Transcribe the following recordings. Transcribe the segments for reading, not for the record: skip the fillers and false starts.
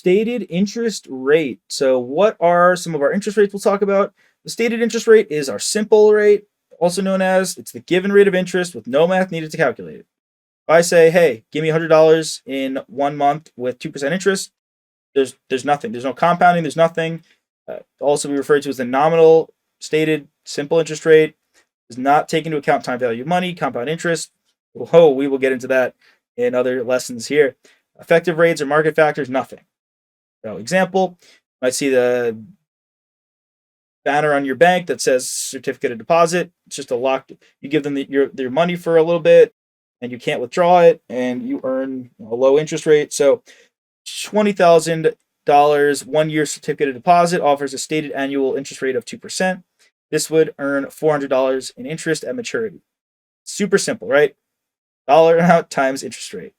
stated interest rate. So what are some of our interest rates we'll talk about? The stated interest rate is our simple rate, also known as it's the given rate of interest with no math needed to calculate it. If I say, hey, give me $100 in 1 month with 2% interest, there's nothing. There's no compounding. There's nothing. Also, we refer to as the nominal stated simple interest rate. Does not take into account time value of money, compound interest. Oh, we will get into that in other lessons here. Effective rates or market factors, nothing. So, example, you might see the banner on your bank that says certificate of deposit. It's just a locked. You give them your money for a little bit, and you can't withdraw it, and you earn a low interest rate. So, $20,000 1-year certificate of deposit offers a stated annual interest rate of 2%. This would earn $400 in interest at maturity. Super simple, right? Dollar amount times interest rate.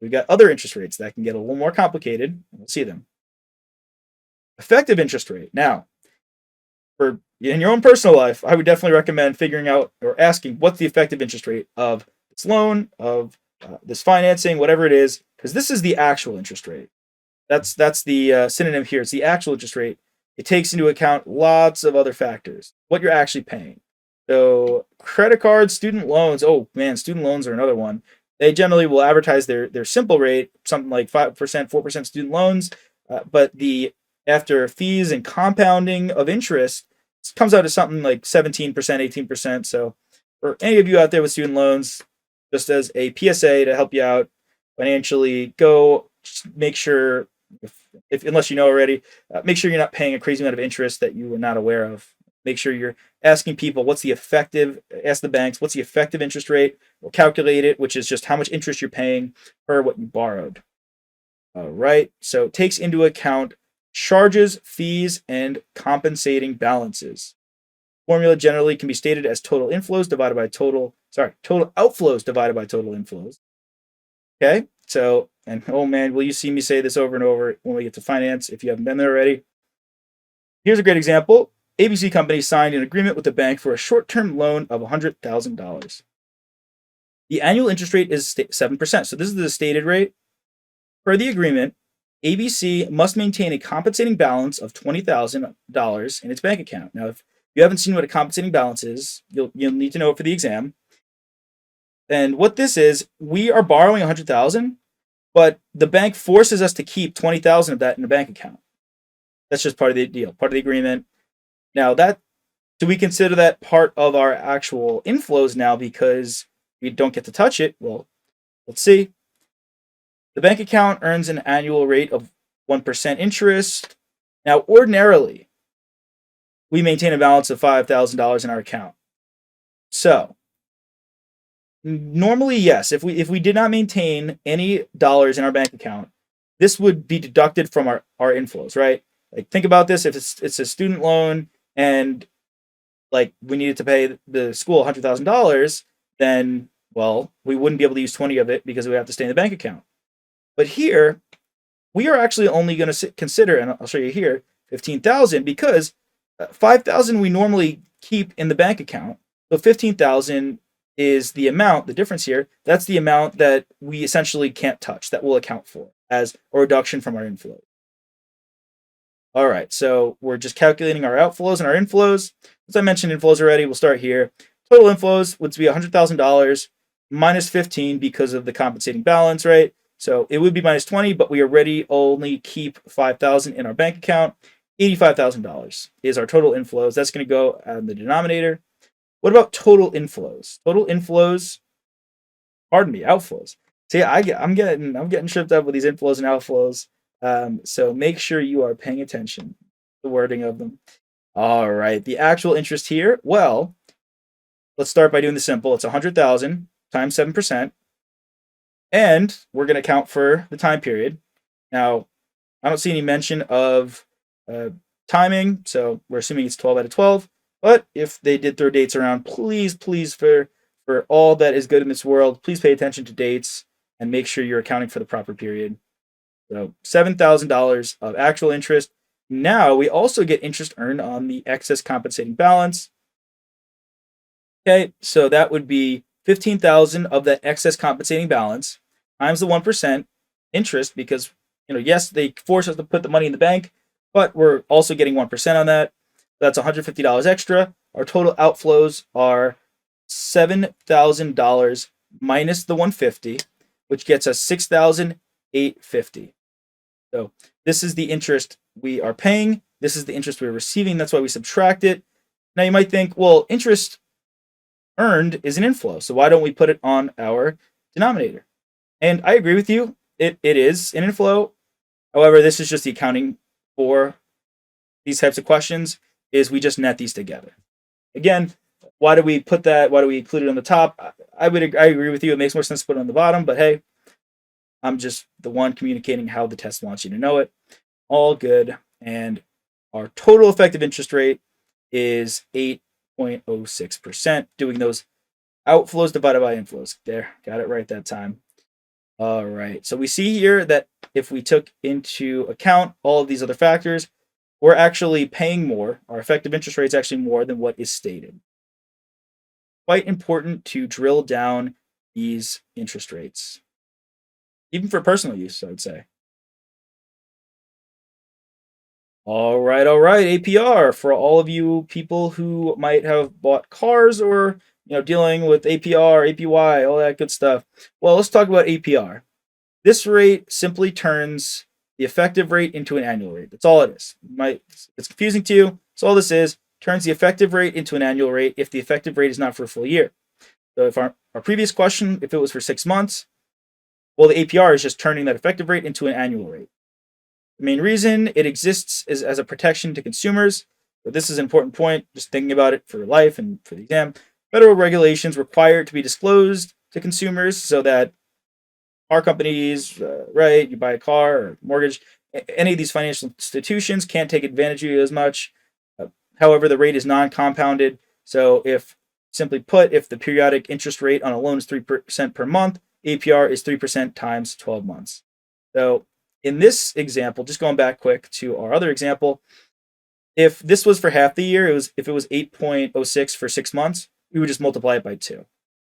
We've got other interest rates that can get a little more complicated. We'll see them. Effective interest rate. Now, for in your own personal life, I would definitely recommend figuring out or asking what's the effective interest rate of this loan, of this financing, whatever it is, because this is the actual interest rate. That's the synonym here. It's the actual interest rate. It takes into account lots of other factors, what you're actually paying. So credit cards, student loans. Oh man, student loans are another one. They generally will advertise their simple rate, something like 5%, 4% student loans, but the after fees and compounding of interest, it comes out to something like 17%, 18%. So for any of you out there with student loans, just as a PSA to help you out financially, go make sure, if unless you know already, make sure you're not paying a crazy amount of interest that you were not aware of. Make sure you're asking people ask the banks, what's the effective interest rate? We'll calculate it, which is just how much interest you're paying per what you borrowed. All right, so it takes into account charges, fees, and compensating balances. Formula generally can be stated as total outflows divided by total inflows. Okay, so, and oh man, will you see me say this over and over when we get to finance if you haven't been there already? Here's a great example. ABC Company signed an agreement with the bank for a short-term loan of $100,000. The annual interest rate is 7%. So this is the stated rate. Per the agreement, ABC must maintain a compensating balance of $20,000 in its bank account. Now, if you haven't seen what a compensating balance is, you'll need to know it for the exam. And what this is, we are borrowing $100,000, but the bank forces us to keep $20,000 of that in the bank account. That's just part of the deal, part of the agreement. Now, do we consider that part of our actual inflows now because we don't get to touch it? Well, let's see. The bank account earns an annual rate of 1% interest. Now, ordinarily, we maintain a balance of $5,000 in our account. So, normally, yes, if we did not maintain any dollars in our bank account, this would be deducted from our inflows, right? Like, think about this. If it's a student loan and like we needed to pay the school $100,000, then, well, we wouldn't be able to use 20 of it because we have to stay in the bank account. But here, we are actually only going to consider, and I'll show you here, 15,000 because 5,000 we normally keep in the bank account. So 15,000 is the amount, the difference here, that's the amount that we essentially can't touch, that we'll account for as a reduction from our inflow. All right, so we're just calculating our outflows and our inflows. As I mentioned inflows already, we'll start here. Total inflows would be $100,000 minus 15 because of the compensating balance, right? So it would be minus 20, but we already only keep 5,000 in our bank account. $85,000 is our total inflows. That's going to go on the denominator. What about total inflows? Outflows. See, I'm getting tripped up with these inflows and outflows. So make sure you are paying attention to the wording of them. All right, the actual interest here. Well, let's start by doing the simple. It's 100,000 times 7%, and we're going to count for the time period. Now, I don't see any mention of timing, so we're assuming it's 12 out of 12. But if they did throw dates around, please, for all that is good in this world, please pay attention to dates and make sure you're accounting for the proper period. So $7,000 of actual interest. Now we also get interest earned on the excess compensating balance. Okay, so that would be 15,000 of that excess compensating balance times the 1% interest because Yes, they force us to put the money in the bank, but we're also getting 1% on that. That's $150 extra. Our total outflows are $7,000 minus the 150, which gets us 6,850. So this is the interest we are paying. This is the interest we're receiving. That's why we subtract it. Now you might think, well, interest earned is an inflow, so why don't we put it on our denominator? And I agree with you. It is an inflow. However, this is just the accounting for these types of questions, is we just net these together. Again, why do we put that? Why do we include it on the top? I agree with you. It makes more sense to put it on the bottom, but hey, I'm just the one communicating how the test wants you to know it. All good. And our total effective interest rate is 8.06%, doing those outflows divided by inflows. There, got it right that time. All right. So we see here that if we took into account all of these other factors, we're actually paying more. Our effective interest rate is actually more than what is stated. Quite important to drill down these interest rates, even for personal use, I would say. All right. APR for all of you people who might have bought cars or dealing with APR, APY, all that good stuff. Well, let's talk about APR. This rate simply turns the effective rate into an annual rate. That's all it is. It's confusing to you. So all this is turns the effective rate into an annual rate if the effective rate is not for a full year. So if our previous question, if it was for 6 months, well, the APR is just turning that effective rate into an annual rate. The main reason it exists is as a protection to consumers. But this is an important point, just thinking about it for life and for the exam. Federal regulations require it to be disclosed to consumers so that car companies, right, you buy a car or mortgage, any of these financial institutions can't take advantage of you as much. However, the rate is non-compounded. So if, simply put, if the periodic interest rate on a loan is 3% per month, APR is 3% times 12 months. So in this example, just going back quick to our other example, if this was for half the year, if it was 8.06 for 6 months, we would just multiply it by 2.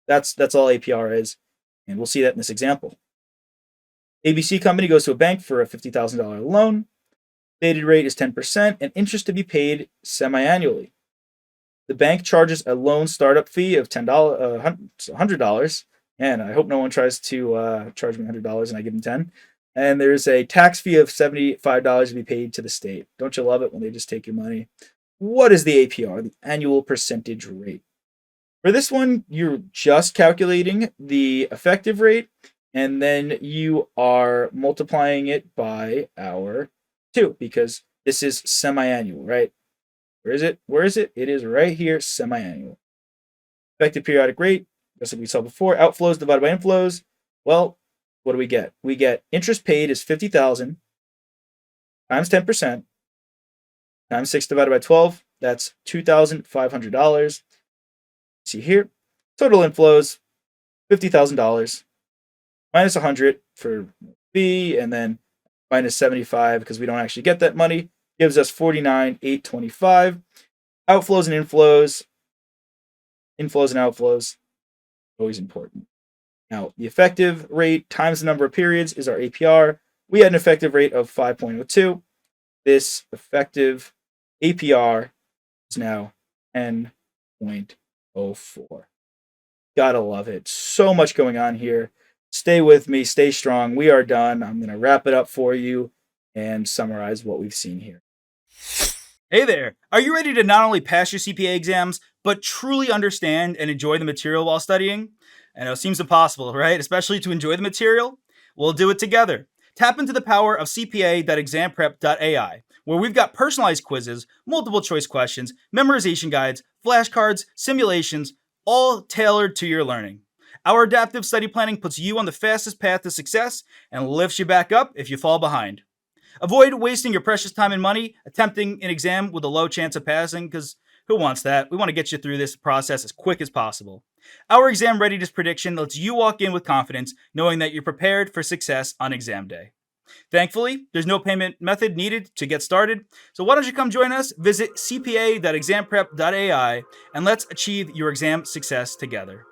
That's all APR is, and we'll see that in this example. ABC company goes to a bank for a $50,000 loan. Stated rate is 10% and interest to be paid semi-annually. The bank charges a loan startup fee of $100. And I hope no one tries to charge me $100 and I give them 10. And there's a tax fee of $75 to be paid to the state. Don't you love it when they just take your money? What is the APR, the annual percentage rate? For this one, you're just calculating the effective rate, and then you are multiplying it by our 2, because this is semi-annual, right? Where is it? It is right here, semi-annual. Effective periodic rate, just like we saw before, outflows divided by inflows. Well, what do we get? We get interest paid is $50,000 times 10% times 6 divided by 12. That's $2,500. See here, total inflows, $50,000 minus 100 for fee, and then minus 75 because we don't actually get that money, gives us 49,825. Outflows and inflows and outflows, always important. Now, the effective rate times the number of periods is our APR. We had an effective rate of 5.02. This effective APR is now 10.04. Gotta love it. So much going on here. Stay with me. Stay strong. We are done. I'm going to wrap it up for you and summarize what we've seen here. Hey there! Are you ready to not only pass your CPA exams, but truly understand and enjoy the material while studying? I know it seems impossible, right? Especially to enjoy the material? We'll do it together. Tap into the power of CPA.examprep.ai, where we've got personalized quizzes, multiple choice questions, memorization guides, flashcards, simulations, all tailored to your learning. Our adaptive study planning puts you on the fastest path to success and lifts you back up if you fall behind. Avoid wasting your precious time and money attempting an exam with a low chance of passing, because who wants that? We want to get you through this process as quick as possible. Our exam readiness prediction lets you walk in with confidence, knowing that you're prepared for success on exam day. Thankfully, there's no payment method needed to get started, so why don't you come join us? Visit cpa.examprep.ai and let's achieve your exam success together.